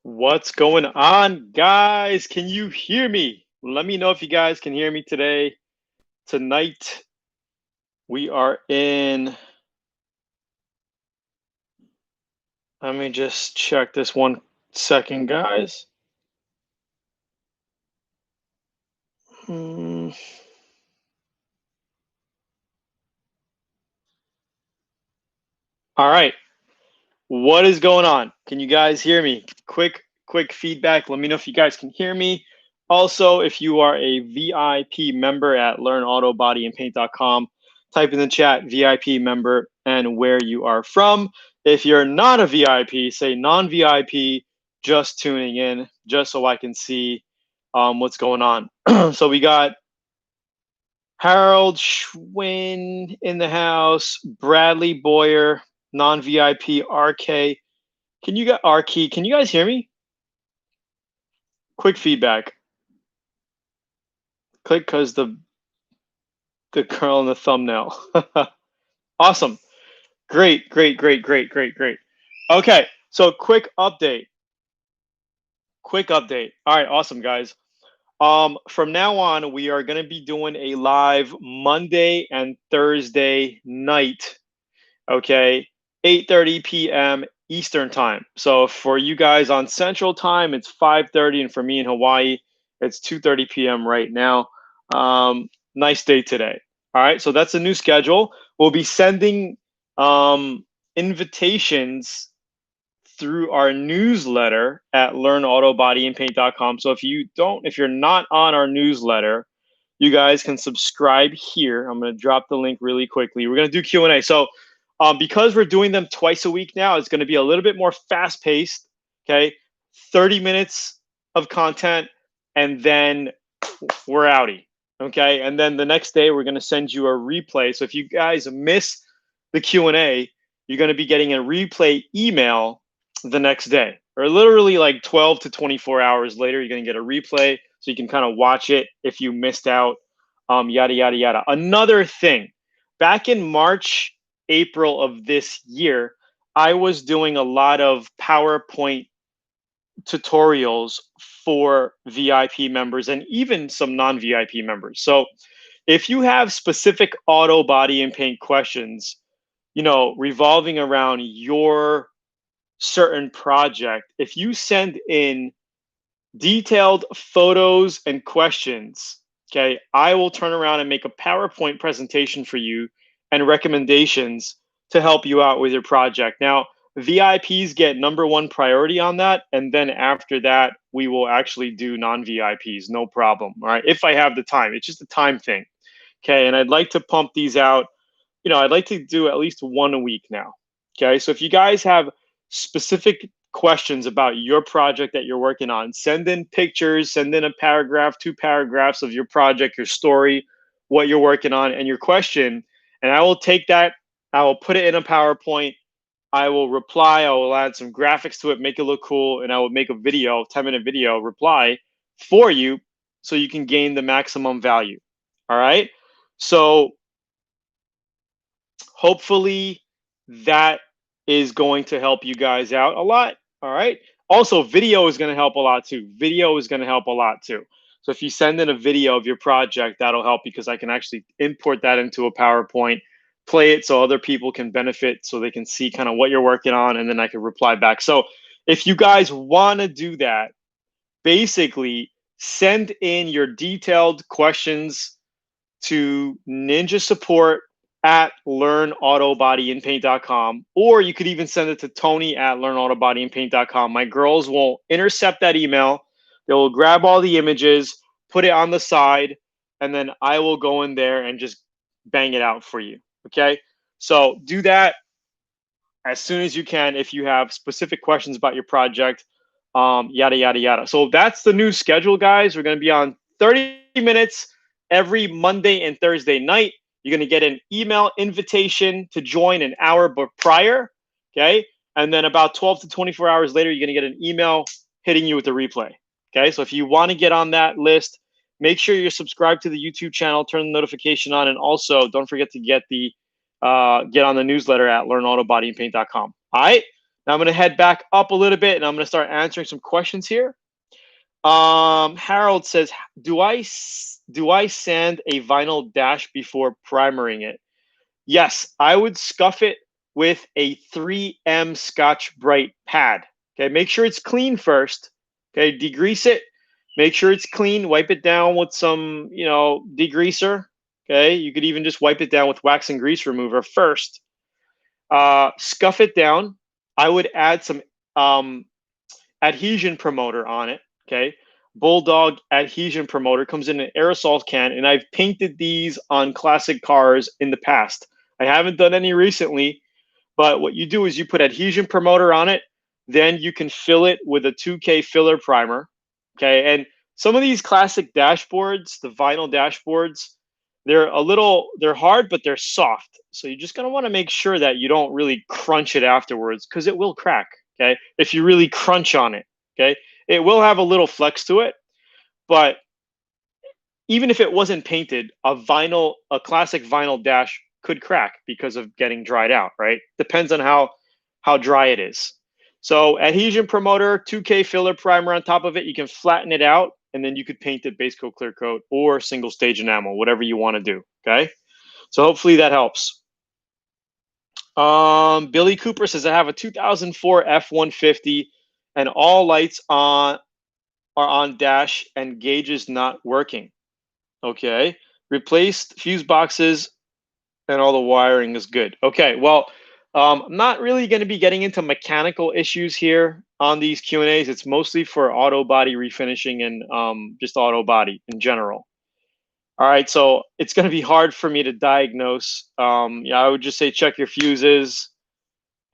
What's going on, guys? Can you hear me? Let me know if you guys can hear me today. Tonight, we are in. Let me just check this 1 second, guys. Hmm. All right. What is going on? Can you guys hear me? Quick feedback. Let me know if you guys can hear me. Also, if you are a VIP member at LearnAutoBodyAndPaint.com, type in the chat VIP member and where you are from. If you're not a VIP, say non-VIP, just tuning in, just so I can see what's going on. So we got Harold Schwinn in the house, Bradley Boyer, non-VIP, RK. Can you Can you guys hear me? Quick feedback. Click because the girl in the thumbnail. Awesome. Great. Okay, so quick update. All right, awesome, guys. From now on, we are going to be doing a live Monday and Thursday night. Okay, 8:30 p.m. Eastern time. So for you guys on Central time, it's 5:30, and for me in Hawaii, it's 2:30 p.m. right now. Nice day today. All right, so that's a new schedule. We'll be sending invitations through our newsletter at LearnAutoBodyAndPaint.com. So if you're not on our newsletter, you guys can subscribe here. I'm going to drop the link really quickly. We're going to do Q&A. So because we're doing them twice a week now, it's going to be a little bit more fast paced. Okay, 30 minutes of content, and then we're outie. Okay, and then the next day we're going to send you a replay. So if you guys miss the Q&A, you're going to be getting a replay email the next day, or literally like 12 to 24 hours later. You're going to get a replay, so you can kind of watch it if you missed out. Yada yada yada. Another thing, back in March, April of this year, I was doing a lot of PowerPoint tutorials for VIP members and even some non-VIP members. So if you have specific auto body and paint questions, revolving around your certain project, if you send in detailed photos and questions, okay, I will turn around and make a PowerPoint presentation for you and recommendations to help you out with your project. Now, VIPs get #1 priority on that, and then after that, we will actually do non-VIPs, no problem. All right, if I have the time, it's just a time thing. Okay, and I'd like to pump these out. I'd like to do at least one a week now. Okay, so if you guys have specific questions about your project that you're working on, send in pictures, send in a paragraph, 2 paragraphs of your project, your story, what you're working on, and your question. And I will take that, I will put it in a PowerPoint, I will reply, I will add some graphics to it, make it look cool, and I will make a video, 10-minute video reply for you so you can gain the maximum value. All right. So hopefully that is going to help you guys out a lot. All right. Also, video is going to help a lot too. So if you send in a video of your project, that'll help because I can actually import that into a PowerPoint, play it so other people can benefit, so they can see kind of what you're working on, and then I can reply back. So if you guys want to do that, basically send in your detailed questions to Ninja Support at LearnAutoBodyAndPaint.com, or you could even send it to Tony at LearnAutoBodyAndPaint.com. My girls will intercept that email. They will grab all the images, put it on the side, and then I will go in there and just bang it out for you. Okay, so do that as soon as you can if you have specific questions about your project. Yada yada yada. So that's the new schedule, guys. We're going to be on 30 minutes every Monday and Thursday night. You're going to get an email invitation to join an hour prior. Okay, and then about 12 to 24 hours later, you're going to get an email hitting you with a replay. Okay, so if you want to get on that list, make sure you're subscribed to the YouTube channel, turn the notification on, and also don't forget to get on the newsletter at LearnAutoBodyAndPaint.com. All right. Now I'm going to head back up a little bit and I'm going to start answering some questions here. Harold says, do I sand a vinyl dash before primering it? Yes, I would scuff it with a 3M Scotch Brite pad. Okay, make sure it's clean first. Okay, degrease it. Make sure it's clean. Wipe it down with some, degreaser. Okay, you could even just wipe it down with wax and grease remover first. Scuff it down. I would add some um, adhesion promoter on it. Okay, Bulldog adhesion promoter comes in an aerosol can, and I've painted these on classic cars in the past. I haven't done any recently, but what you do is you put adhesion promoter on it, then you can fill it with a 2K filler primer. Okay, and some of these classic dashboards, the vinyl dashboards, they're hard, but they're soft. So you're just gonna want to make sure that you don't really crunch it afterwards because it will crack. Okay, if you really crunch on it, okay, it will have a little flex to it, but even if it wasn't painted, a classic vinyl dash could crack because of getting dried out, right? Depends on how dry it is. So adhesion promoter, 2K filler primer on top of it. You can flatten it out, and then you could paint it base coat, clear coat, or single stage enamel, whatever you want to do. Okay. So hopefully that helps. Billy Cooper says I have a 2004 F-150, and all lights are on dash, and gauge is not working. Okay. Replaced fuse boxes and all the wiring is good. Okay. Well, I'm not really going to be getting into mechanical issues here on these Q&As. It's mostly for auto body refinishing and just auto body in general. All right. So it's going to be hard for me to diagnose. Yeah, I would just say check your fuses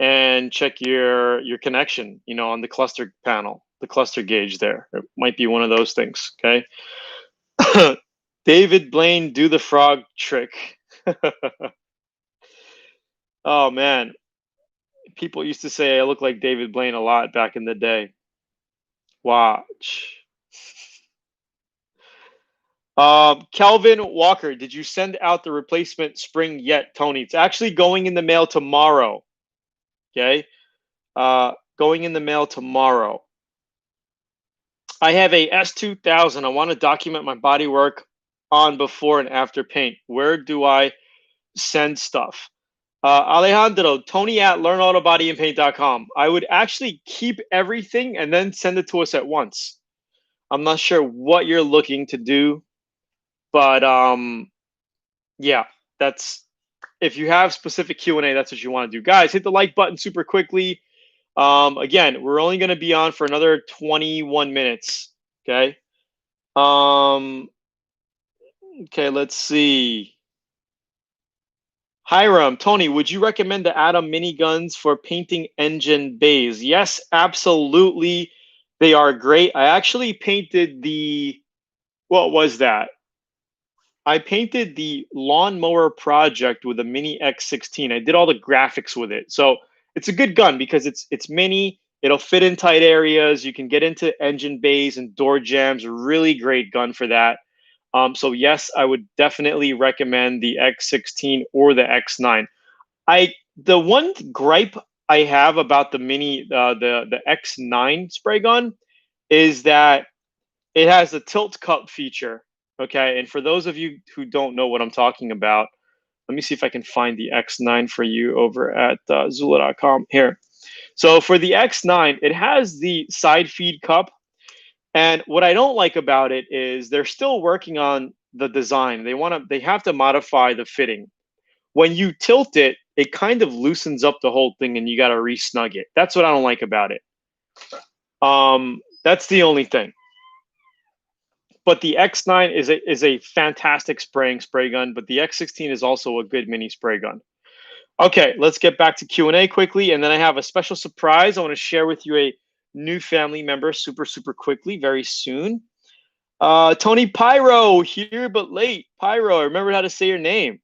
and check your connection, on the cluster panel, the cluster gauge there. It might be one of those things. Okay. David Blaine, do the frog trick. Oh man, people used to say I look like David Blaine a lot back in the day. Watch. Kelvin Walker, did you send out the replacement spring yet, Tony? It's actually going in the mail tomorrow. Okay, going in the mail tomorrow. I have a S2000. I want to document my body work on before and after paint. Where do I send stuff? Alejandro, Tony at LearnAutoBodyAndPaint.com. I would actually keep everything and then send it to us at once. I'm not sure what you're looking to do, but yeah, that's if you have specific Q&A, that's what you want to do. Guys, hit the like button super quickly. Again, we're only going to be on for another 21 minutes. Okay. Okay, let's see. Hiram, Tony, would you recommend the Atom miniguns for painting engine bays? Yes, absolutely. They are great. I actually painted what was that? I painted the lawnmower project with a mini X16. I did all the graphics with it. So it's a good gun because it's mini. It'll fit in tight areas. You can get into engine bays and door jams. Really great gun for that. So yes, I would definitely recommend the X16 or the X9. The one gripe I have about the the X9 spray gun is that it has a tilt cup feature. Okay, and for those of you who don't know what I'm talking about, let me see if I can find the X9 for you over at Zula.com here. So for the X9, it has the side feed cup, and what I don't like about it is they're still working on the design. They have to modify the fitting. When you tilt it, it kind of loosens up the whole thing and you got to re-snug it. That's what I don't like about it. That's the only thing. But the X9 is a fantastic spray gun, but the X16 is also a good mini spray gun. Okay, let's get back to Q&A quickly, and then I have a special surprise. I want to share with you a new family member super quickly very soon. Tony Pyro, here but late. Pyro, I remembered how to say your name.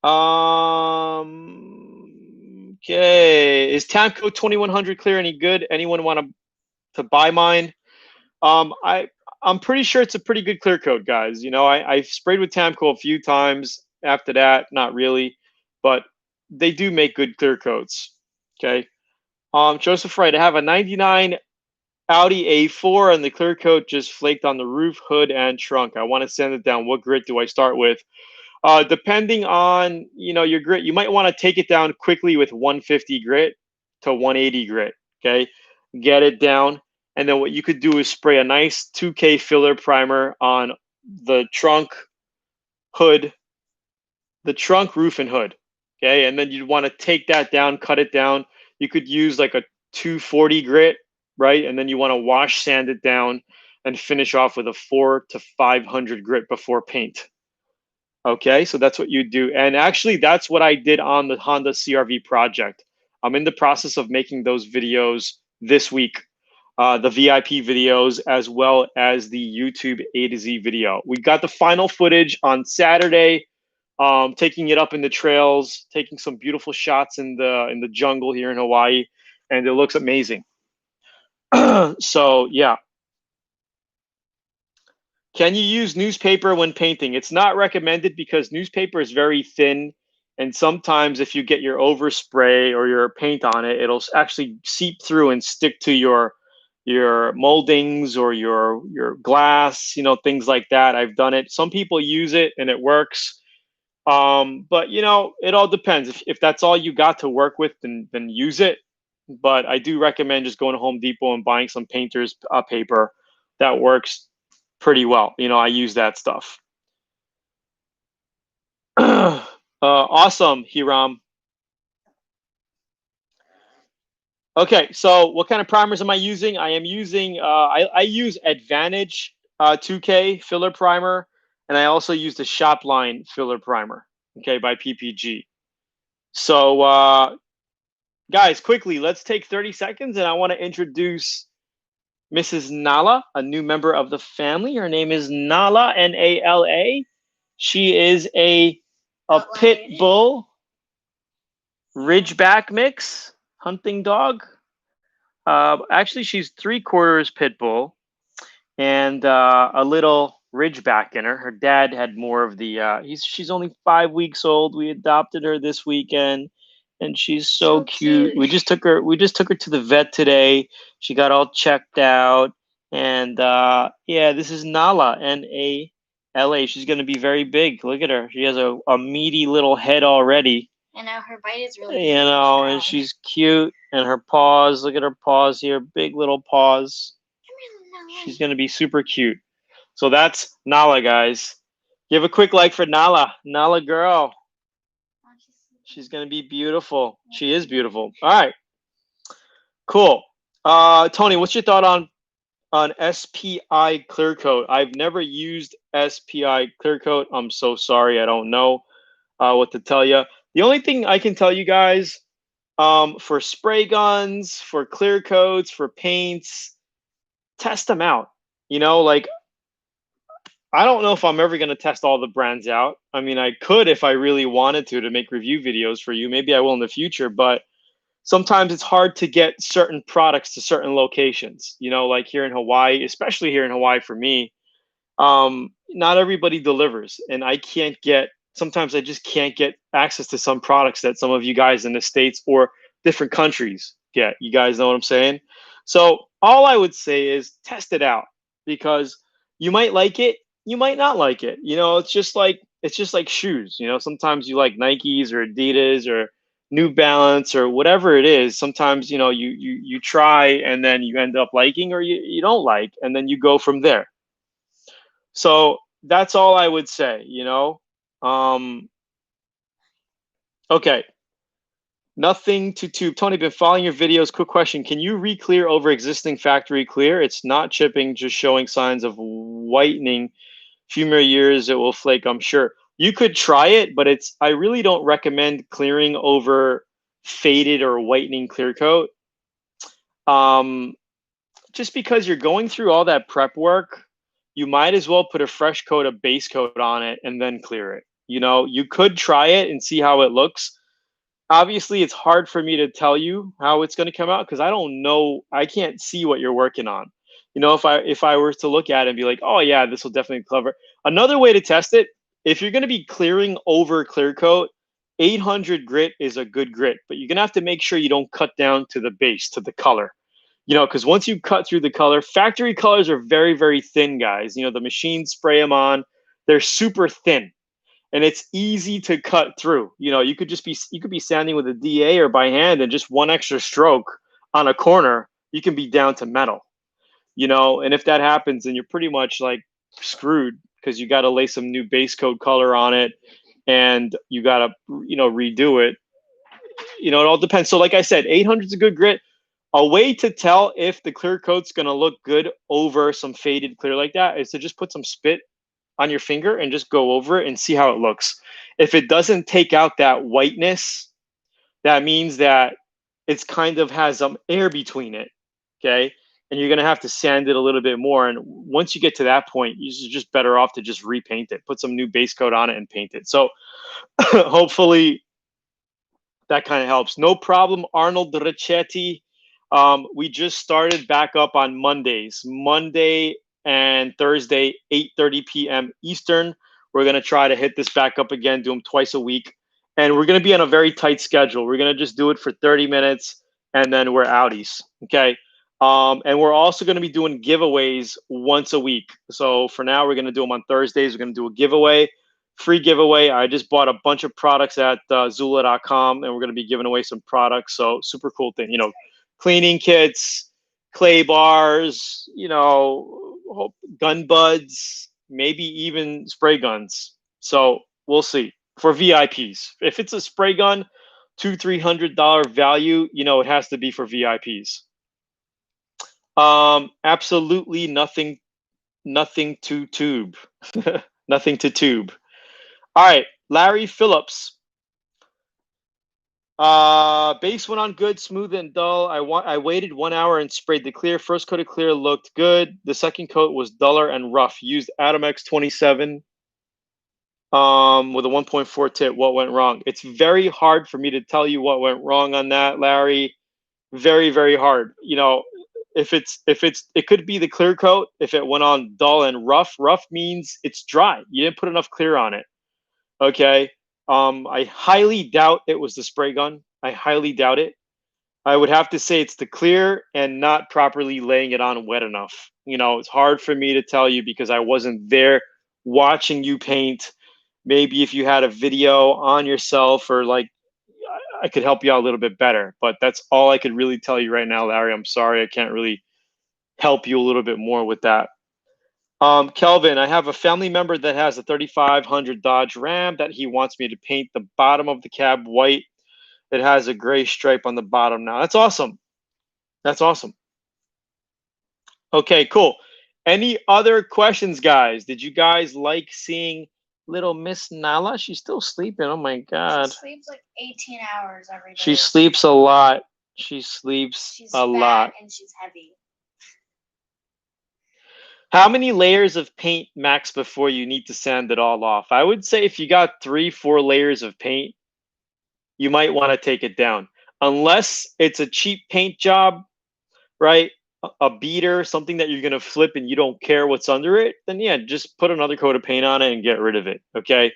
Okay. Is Tamco 2100 clear any good? Anyone want to buy mine? I'm pretty sure it's a pretty good clear coat, guys. I've sprayed with Tamco a few times. After that, not really, but they do make good clear coats. Okay. Joseph Wright, I have a 99 Audi A4 and the clear coat just flaked on the roof, hood, and trunk. I want to sand it down. What grit do I start with? Depending on, your grit, you might want to take it down quickly with 150 grit to 180 grit. Okay, get it down, and then what you could do is spray a nice 2K filler primer on the trunk, hood, the trunk, roof, and hood. Okay, and then you'd want to take that down, cut it down. You could use like a 240 grit, right? And then you want to wash sand it down and finish off with a 4 to 500 grit before paint. Okay, so that's what you do. And actually, that's what I did on the Honda CRV project. I'm in the process of making those videos this week, the VIP videos, as well as the YouTube A to Z video. We got the final footage on Saturday, taking it up in the trails, taking some beautiful shots in the jungle here in Hawaii, and it looks amazing. So yeah. Can you use newspaper when painting? It's not recommended because newspaper is very thin, and sometimes if you get your overspray or your paint on it, it'll actually seep through and stick to your moldings or your glass, things like that. I've done it. Some people use it and it works. But it all depends. If that's all you got to work with, then use it. But I do recommend just going to Home Depot and buying some painter's paper that works pretty well. I use that stuff. Awesome, Hiram. Okay, so what kind of primers am I using? I am using, I use Advantage 2K filler primer, and I also use the Shopline filler primer, okay, by PPG. So, guys, quickly, let's take 30 seconds, and I want to introduce Mrs. Nala, a new member of the family. Her name is Nala, Nala. She is a pit bull Ridgeback mix hunting dog. Actually, she's 3/4 pit bull and a little Ridgeback in her. Her dad had more of the. She's only 5 weeks old. We adopted her this weekend, and she's so cute. We just took her. We just took her to the vet today. She got all checked out, and yeah, this is Nala, Nala. She's gonna be very big. Look at her. She has a meaty little head already. And now her bite is really and she's cute, and her paws. Look at her paws here, big little paws. She's gonna be super cute. So that's Nala, guys. Give a quick like for Nala. Nala girl. She's gonna be beautiful. She is beautiful. All right. Cool. Tony, what's your thought on SPI Clear Coat? I've never used SPI Clear Coat. I'm so sorry. I don't know what to tell you. The only thing I can tell you guys, for spray guns, for clear coats, for paints, test them out. Like, I don't know if I'm ever going to test all the brands out. I mean, I could if I really wanted to make review videos for you. Maybe I will in the future, but sometimes it's hard to get certain products to certain locations, like here in Hawaii, especially here in Hawaii for me. Not everybody delivers, and sometimes I just can't get access to some products that some of you guys in the States or different countries get. You guys know what I'm saying? So all I would say is test it out, because you might like it, you might not like it. It's just like shoes. Sometimes you like Nikes or Adidas or New Balance or whatever it is. Sometimes you try and then you end up liking, or you don't like, and then you go from there. So that's all I would say. Okay. Nothing to tube. Tony, been following your videos. Quick question. Can you re-clear over existing factory clear? It's not chipping, just showing signs of whitening. Few more years, it will flake, I'm sure. You could try it, but I really don't recommend clearing over faded or whitening clear coat. Just because you're going through all that prep work, you might as well put a fresh coat of base coat on it and then clear it. You could try it and see how it looks. Obviously, it's hard for me to tell you how it's going to come out because I don't know. I can't see what you're working on. If I were to look at it and be like, oh yeah, this will definitely cover. Another way to test it, if you're going to be clearing over clear coat 800 grit is a good grit, but you're gonna have to make sure you don't cut down to the base, to the color. Because once you cut through the color, factory colors are very, very thin, guys. The machines spray them on, they're super thin, and it's easy to cut through. You could be sanding with a DA or by hand, and just one extra stroke on a corner, you can be down to metal. And if that happens, then you're pretty much like screwed, because you got to lay some new base coat color on it, and you got to redo it. It all depends. So like I said, 800 is a good grit. A way to tell if the clear coat's going to look good over some faded clear like that is to just put some spit on your finger and just go over it and see how it looks. If it doesn't take out that whiteness, that means that it's kind of has some air between it. Okay. And you're going to have to sand it a little bit more. And once you get to that point, you're just better off to just repaint it, put some new base coat on it and paint it. So hopefully that kind of helps. No problem, Arnold Richetti. We just started back up on Mondays, Monday and Thursday, 8:30 p.m. Eastern. We're going to try to hit this back up again, do them twice a week. And we're going to be on a very tight schedule. We're going to just do it for 30 minutes and then we're outies. Okay. And we're also going to be doing giveaways once a week. So for now, we're going to do them on Thursdays. We're going to do a giveaway, free giveaway. I just bought a bunch of products at Zula.com, and we're going to be giving away some products. So super cool thing, cleaning kits, clay bars, gun buds, maybe even spray guns. So we'll see for VIPs. If it's a spray gun, $200-300 value, it has to be for VIPs. Absolutely nothing to tube. Nothing to tube. All right, Larry Phillips. Base went on good, smooth and dull. I waited 1 hour and sprayed the clear. First coat of clear looked good. The second coat was duller and rough. Used Atomex 27 with a 1.4 tip. What went wrong? It's very hard for me to tell you what went wrong on that, Larry. Very, very hard. It could be the clear coat. If it went on dull and rough means it's dry. You didn't put enough clear on it. Okay. I highly doubt it was the spray gun. I highly doubt it. I would have to say it's the clear and not properly laying it on wet enough. It's hard for me to tell you because I wasn't there watching you paint. Maybe if you had a video on yourself, or like, I could help you out a little bit better, but that's all I could really tell you right now, Larry. I'm sorry. I can't really help you a little bit more with that. Kelvin, I have a family member that has a 3500 Dodge Ram that he wants me to paint the bottom of the cab white. It has a gray stripe on the bottom now. That's awesome. That's awesome. Okay, cool. Any other questions, guys? Did you guys like seeing little Miss Nala? She's still sleeping. Oh my God. She sleeps like 18 hours every day. She sleeps a lot. She sleeps she's a fat lot. And she's heavy. How many layers of paint max before you need to sand it all off? I would say if you got 3-4 layers of paint, you might want to take it down. Unless it's a cheap paint job, right? A beater, something that you're going to flip and you don't care what's under it, then yeah, just put another coat of paint on it and get rid of it, okay?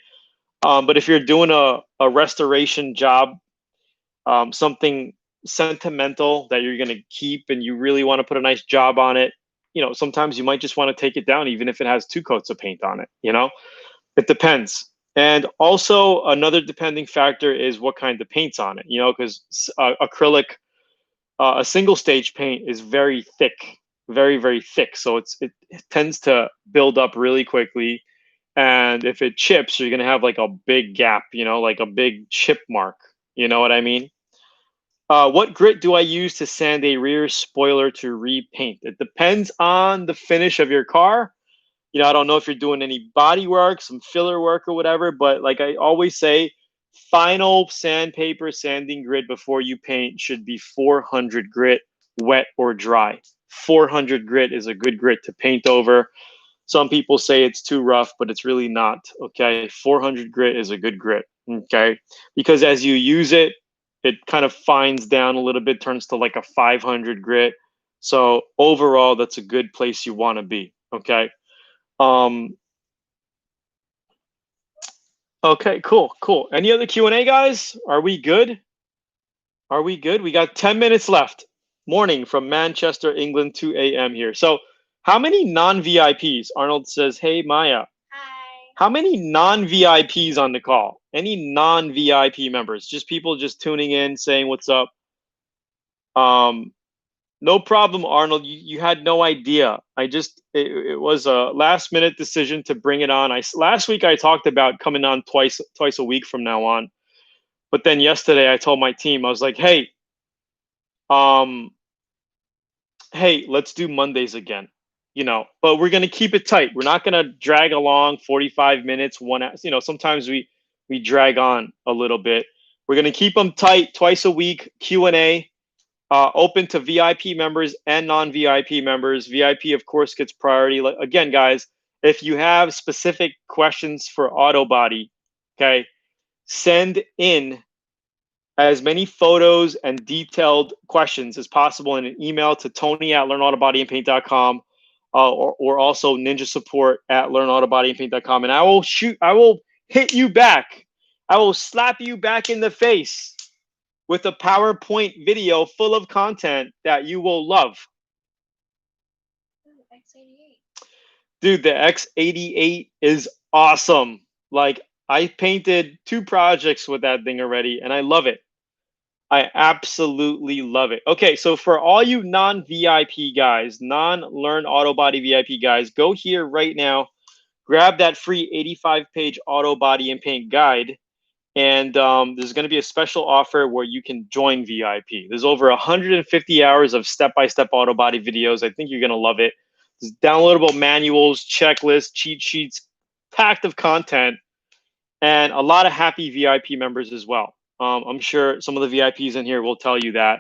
But if you're doing a restoration job, something sentimental that you're going to keep and you really want to put a nice job on it, sometimes you might just want to take it down even if it has 2 coats of paint on it, It depends. And also another depending factor is what kind of paint's on it, because acrylic, a single stage paint is very thick, very, very thick. So it tends to build up really quickly. And if it chips, you're going to have like a big gap, like a big chip mark. You know what I mean? What grit do I use to sand a rear spoiler to repaint? It depends on the finish of your car. I don't know if you're doing any body work, some filler work or whatever, but like I always say, final sandpaper sanding grit before you paint should be 400 grit, wet or dry. 400 grit is a good grit to paint over. Some people say it's too rough, but it's really not, okay? 400 grit is a good grit, okay? Because as you use it, it kind of fines down a little bit, turns to like a 500 grit. So overall, that's a good place you want to be, okay? Okay, cool, cool. Any other Q&A, guys? Are we good? Are we good? We got 10 minutes left. Morning from Manchester, England, 2 a.m. here. So how many non-VIPs? Arnold says, hey, Maya. Hi. How many non-VIPs on the call? Any non-VIP members? Just people just tuning in, saying what's up. No problem, Arnold. You had no idea. It was a last minute decision to bring it on. Last week I talked about coming on twice a week from now on. But then yesterday I told my team, I was like, um, hey, let's do Mondays again. But we're gonna keep it tight. We're not gonna drag along 45 minutes, 1 hour. Sometimes we drag on a little bit. We're gonna keep them tight, twice a week, Q&A. Open to VIP members and non-VIP members. VIP, of course, gets priority. Again, guys, if you have specific questions for Autobody, okay, send in as many photos and detailed questions as possible in an email to Tony@LearnAutoBodyAndPaint.com, or also Ninja Support at LearnAutoBodyAndPaint.com, and I will hit you back. I will slap you back in the face with a PowerPoint video full of content that you will love. X88. Dude, the X88 is awesome. Like, I painted 2 projects with that thing already, and I love it. I absolutely love it. Okay, so for all you non-VIP guys, non-Learn Auto Body VIP guys, go here right now, grab that free 85-page Auto Body and Paint guide. And there's going to be a special offer where you can join VIP. There's over 150 hours of step-by-step auto body videos. I think you're going to love it. There's downloadable manuals, checklists, cheat sheets, packed of content, and a lot of happy VIP members as well. I'm sure some of the VIPs in here will tell you that.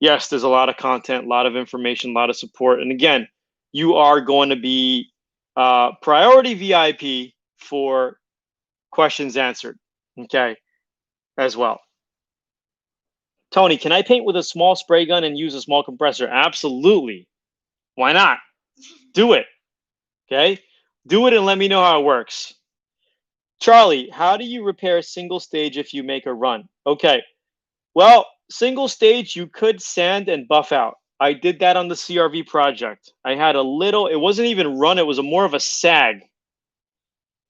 Yes, there's a lot of content, a lot of information, a lot of support. And again, you are going to be priority VIP for questions answered. Okay, as well. Tony, can I paint with a small spray gun and use a small compressor? Absolutely. Why not? Do it. Okay, do it and let me know how it works. Charlie, how do you repair single stage if you make a run? Okay, well, single stage you could sand and buff out. I did that on the CRV project. I had a little, it wasn't even run, it was more of a sag. It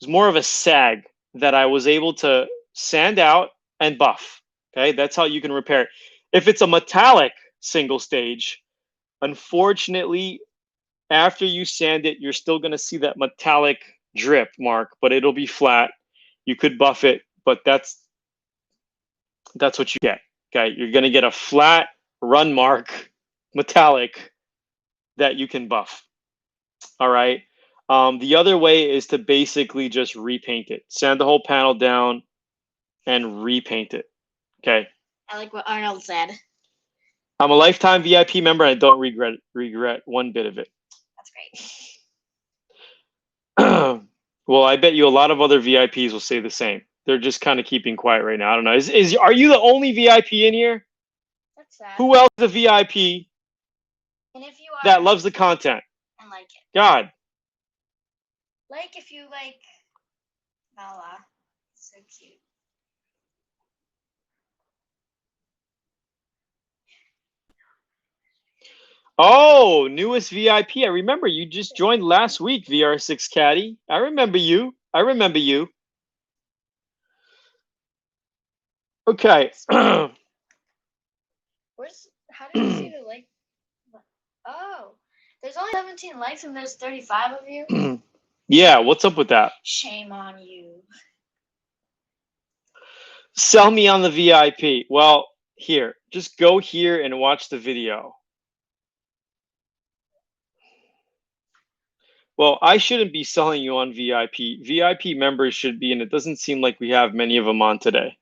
was more of a sag that I was able to sand out and buff. Okay, that's how you can repair it. If it's a metallic single stage, unfortunately, after you sand it, you're still going to see that metallic drip mark, but it'll be flat. You could buff it, but that's what you get. Okay, you're going to get a flat run mark, metallic, that you can buff. All right. The other way is to basically just repaint it. Sand the whole panel down and repaint it. Okay. I like what Arnold said. I'm a lifetime VIP member and I don't regret one bit of it. That's great. Well, I bet you a lot of other VIPs will say the same. They're just kind of keeping quiet right now. I don't know. Are you the only VIP in here? That's sad. Who else is a VIP and if you are, that loves the content? And like it. God. Like if you like Nala. So cute. Oh, newest VIP. I remember you just joined last week, VR6 Caddy. I remember you. Okay. How did you see the like? Oh, there's only 17 likes and there's 35 of you. Yeah, what's up with that? Shame on you. Sell me on the VIP. Well, here, just go here and watch the video. Well, I shouldn't be selling you on VIP. VIP members should be, and it doesn't seem like we have many of them on today.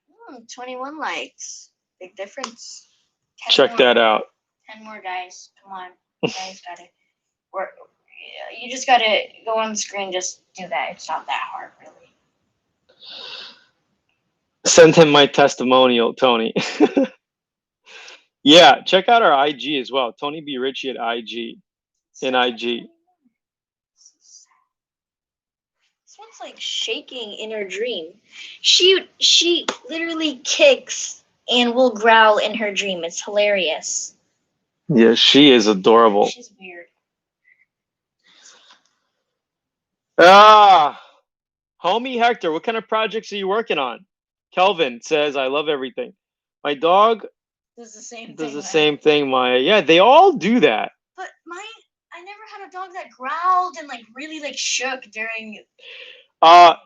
21 likes. Big difference. Check that out. 10 more, guys. Come on. You guys got it. You just got to go on the screen. Just do that. It's not that hard, really. Send him my testimonial, Tony. Yeah, check out our IG as well. Tony B. Ritchie at IG. In IG. This one's dog's like shaking in her dream. She literally kicks and will growl in her dream. It's hilarious. Yeah, she is adorable. She's weird. Homie Hector, what kind of projects are you working on? Kelvin says, I love everything. My dog does the same thing, Maya. Yeah, they all do that. But I never had a dog that growled and like really like shook during.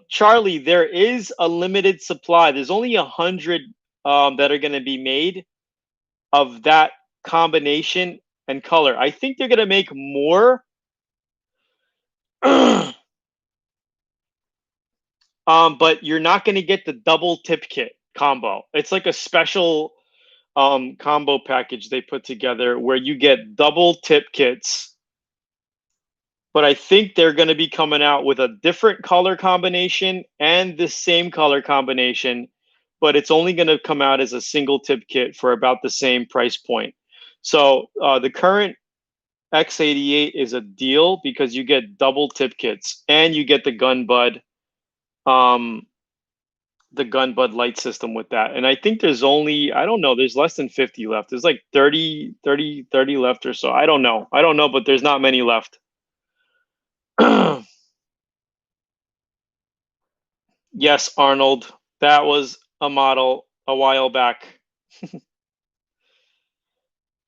Charlie, there is a limited supply. There's only 100 that are going to be made of that combination and color. I think they're going to make more. But you're not going to get the double tip kit combo. It's like a special combo package they put together where you get double tip kits. But I think they're going to be coming out with a different color combination and the same color combination, but it's only going to come out as a single tip kit for about the same price point. So the current X88 is a deal because you get double tip kits and you get the gun bud light system with that. And I think there's only, I don't know, there's less than 50 left. There's like 30 left or so. I don't know, but there's not many left. Yes, Arnold, that was a model a while back.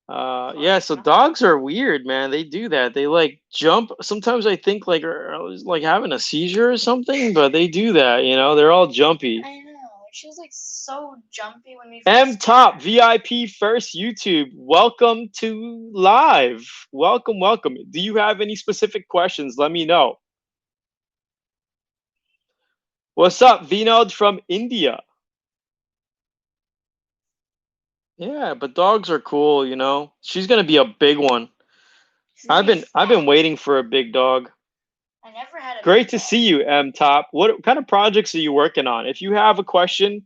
Yeah, so dogs are weird, man. They do that. They like jump. Sometimes I think like I was like having a seizure or something, but they do that, you know. They're all jumpy. I know. She was like so jumpy when we M Top VIP first YouTube. Welcome to live. Welcome. Do you have any specific questions? Let me know. What's up, Vinod from India? Yeah, but dogs are cool, you know. She's gonna be a big one. I've been waiting for a big dog. I never had a Great to see you, M Top. What kind of projects are you working on? If you have a question,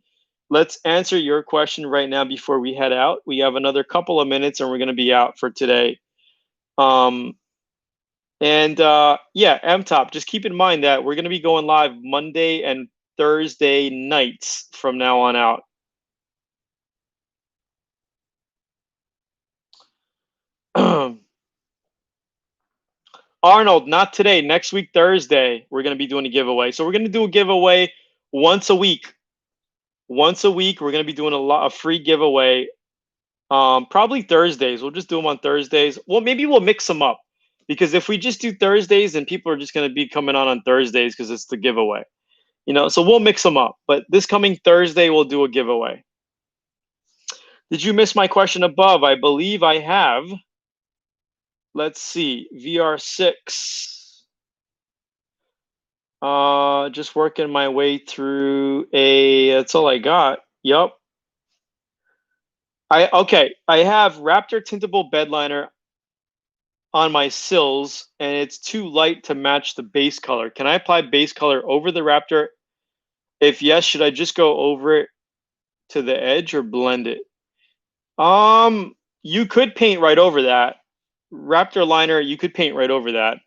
let's answer your question right now before we head out. We have another couple of minutes and we're gonna be out for today. Yeah, M Top, just keep in mind that we're gonna be going live Monday and Thursday nights from now on out. Arnold, not today. Next week, Thursday, we're going to be doing a giveaway. So we're going to do a giveaway once a week. Once a week, we're going to be doing a free giveaway. Probably Thursdays. We'll just do them on Thursdays. Well, maybe we'll mix them up because if we just do Thursdays, then people are just going to be coming on Thursdays because it's the giveaway. You know, so we'll mix them up. But this coming Thursday, we'll do a giveaway. Did you miss my question above? I believe I have. Let's see. VR6. Just working my way through that's all I got. Yep. I have Raptor tintable bed liner on my sills and it's too light to match the base color. Can I apply base color over the Raptor? If yes, should I just go over it to the edge or blend it? You could paint right over that. Raptor liner, you could paint right over that.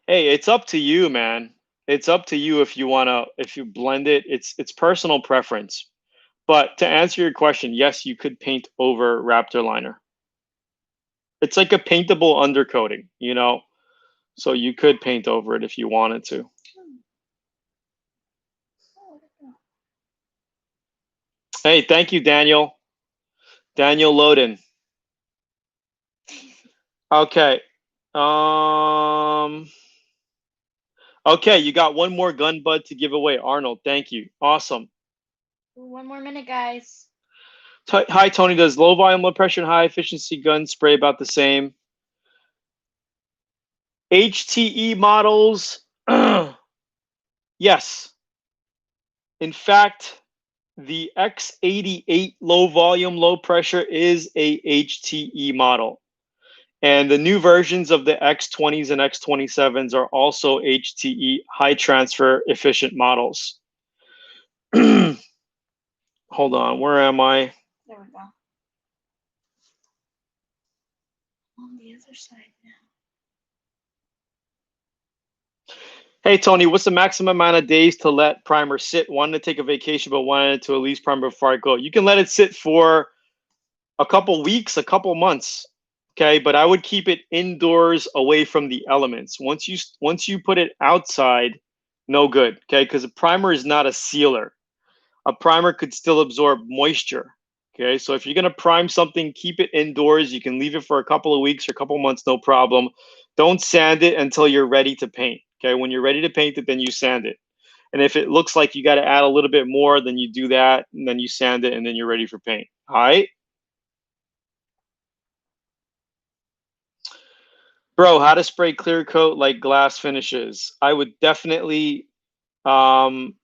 Hey, it's up to you, man. It's up to you if you blend it. It's personal preference. But to answer your question, yes, you could paint over Raptor liner. It's like a paintable undercoating, you know? So you could paint over it if you wanted to. Hey, thank you, Daniel. Daniel Loden. Okay. Okay, you got one more gun bud to give away, Arnold. Thank you. Awesome. One more minute, guys. Hi, Tony. Does low volume, low pressure, and high efficiency gun spray about the same? HTE models, yes. In fact, the X88 low volume, low pressure is a HTE model. And the new versions of the X20s and X27s are also HTE, high transfer efficient models. Hold on, where am I? There we go. On the other side now. Hey, Tony, what's the maximum amount of days to let primer sit? Wanted to take a vacation, but wanted to at least primer before I go. You can let it sit for a couple weeks, a couple months. Okay, but I would keep it indoors away from the elements. Once you put it outside, no good. Okay, because a primer is not a sealer. A primer could still absorb moisture. Okay, so if you're gonna prime something, keep it indoors. You can leave it for a couple of weeks or a couple of months, no problem. Don't sand it until you're ready to paint. Okay, when you're ready to paint it, then you sand it. And if it looks like you got to add a little bit more, then you do that, and then you sand it, and then you're ready for paint. All right. Bro, how to spray clear coat like glass finishes? I would definitely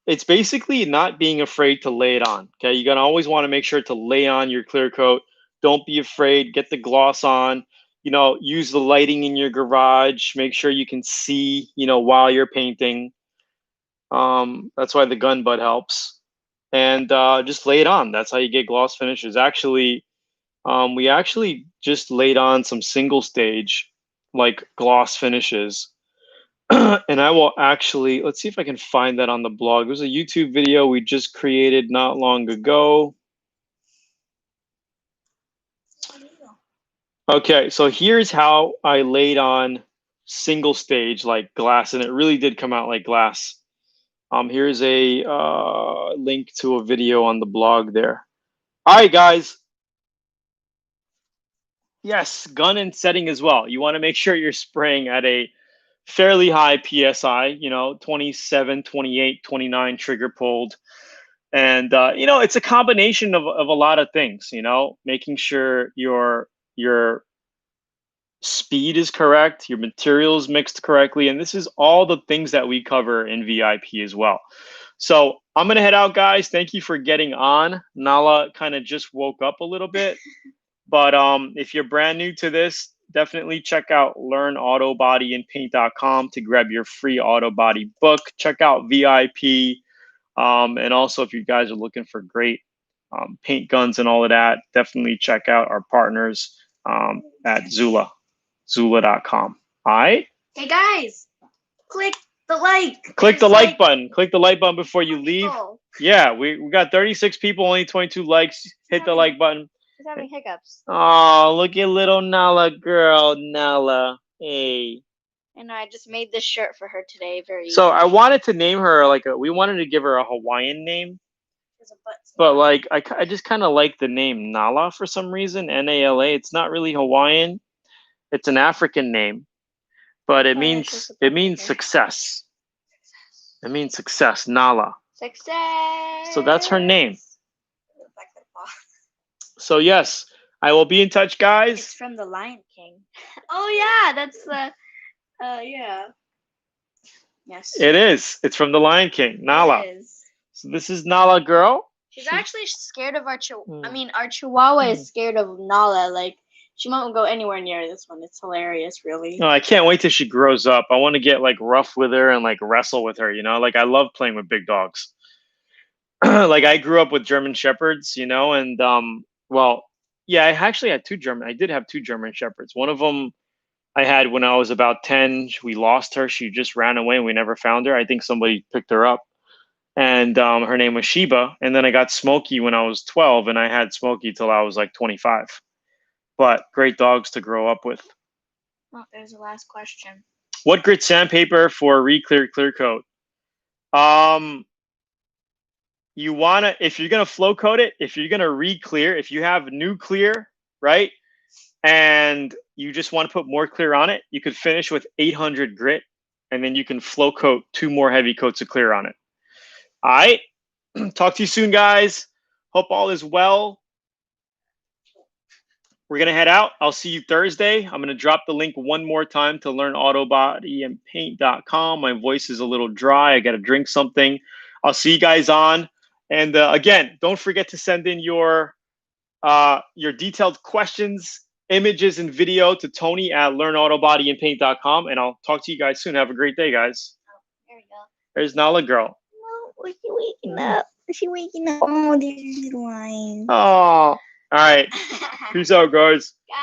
it's basically not being afraid to lay it on. Okay, you're gonna always want to make sure to lay on your clear coat. Don't be afraid. Get the gloss on. Use the lighting in your garage. Make sure you can see. While you're painting. That's why the gun butt helps. And just lay it on. That's how you get gloss finishes. Actually, we actually just laid on some single stage like gloss finishes. And I will actually, let's see if I can find that on the blog. There's a YouTube video we just created not long ago. Okay, so here's how I laid on single stage like glass, and it really did come out like glass. Here's a link to a video on the blog there. All right, guys. Yes, gun and setting as well. You want to make sure you're spraying at a fairly high PSI, 27, 28, 29 trigger pulled. And, it's a combination of a lot of things, making sure your speed is correct, your materials mixed correctly. And this is all the things that we cover in VIP as well. So I'm going to head out, guys. Thank you for getting on. Nala kind of just woke up a little bit. But if you're brand new to this, definitely check out LearnAutoBodyAndPaint.com to grab your free auto body book. Check out VIP. And also, if you guys are looking for great paint guns and all of that, definitely check out our partners at Zula.com. All right? Hey, guys, click the like. Click the like button. Click the like button before you leave. Yeah, we got 36 people, only 22 likes. Hit the like button. She's having hiccups. Oh, look at little Nala girl, Nala. Hey. And I just made this shirt for her today. Very So easy. I wanted to name her we wanted to give her a Hawaiian name. But like I just kind of like the name Nala for some reason, Nala. It's not really Hawaiian. It's an African name. But it means success. It means success, Nala. Success. So that's her name. So yes, I will be in touch, guys. It's from the Lion King. Oh yeah, that's the yeah. Yes. It is. It's from the Lion King, Nala. It is. So this is Nala girl. She's actually scared of our Chihuahua. I mean, our Chihuahua is scared of Nala. Like, she won't go anywhere near this one. It's hilarious, really. No, I can't wait till she grows up. I want to get like rough with her and like wrestle with her. Like I love playing with big dogs. Like I grew up with German Shepherds, and well, yeah, I did have two German Shepherds. One of them I had when I was about 10. We lost her. She just ran away and we never found her. I think somebody picked her up. And her name was Sheba. And then I got Smokey when I was 12, and I had Smokey till I was like 25. But great dogs to grow up with. Oh, there's the last question. What grit sandpaper for re-clear clear coat? You wanna, if you're gonna flow coat it, if you're gonna re-clear, if you have new clear, right, and you just want to put more clear on it, you could finish with 800 grit, and then you can flow coat 2 more heavy coats of clear on it. All right. Talk to you soon, guys. Hope all is well. We're going to head out. I'll see you Thursday. I'm going to drop the link one more time to LearnAutoBodyAndPaint.com. My voice is a little dry. I got to drink something. I'll see you guys on. And again, don't forget to send in your detailed questions, images, and video to Tony at LearnAutoBodyAndPaint.com. And I'll talk to you guys soon. Have a great day, guys. Oh, there we go. There's Nala girl. No, is she waking up? Is she waking up? Oh, there's little lines. Oh, all right. Peace out, guys. Bye.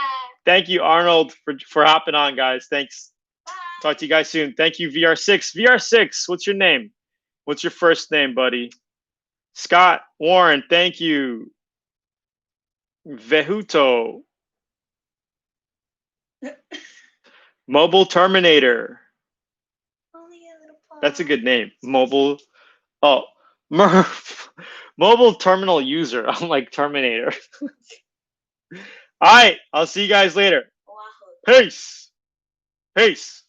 Thank you, Arnold, for hopping on, guys. Thanks. Bye. Talk to you guys soon. Thank you, VR6. VR6, what's your name? What's your first name, buddy? Scott Warren, thank you. Vehuto. Mobile Terminator. Only a little That's a good name. pause. Mobile. Oh, Murph. Mobile terminal user. I'm like Terminator. All right. I'll see you guys later. Oahu. Peace. Peace.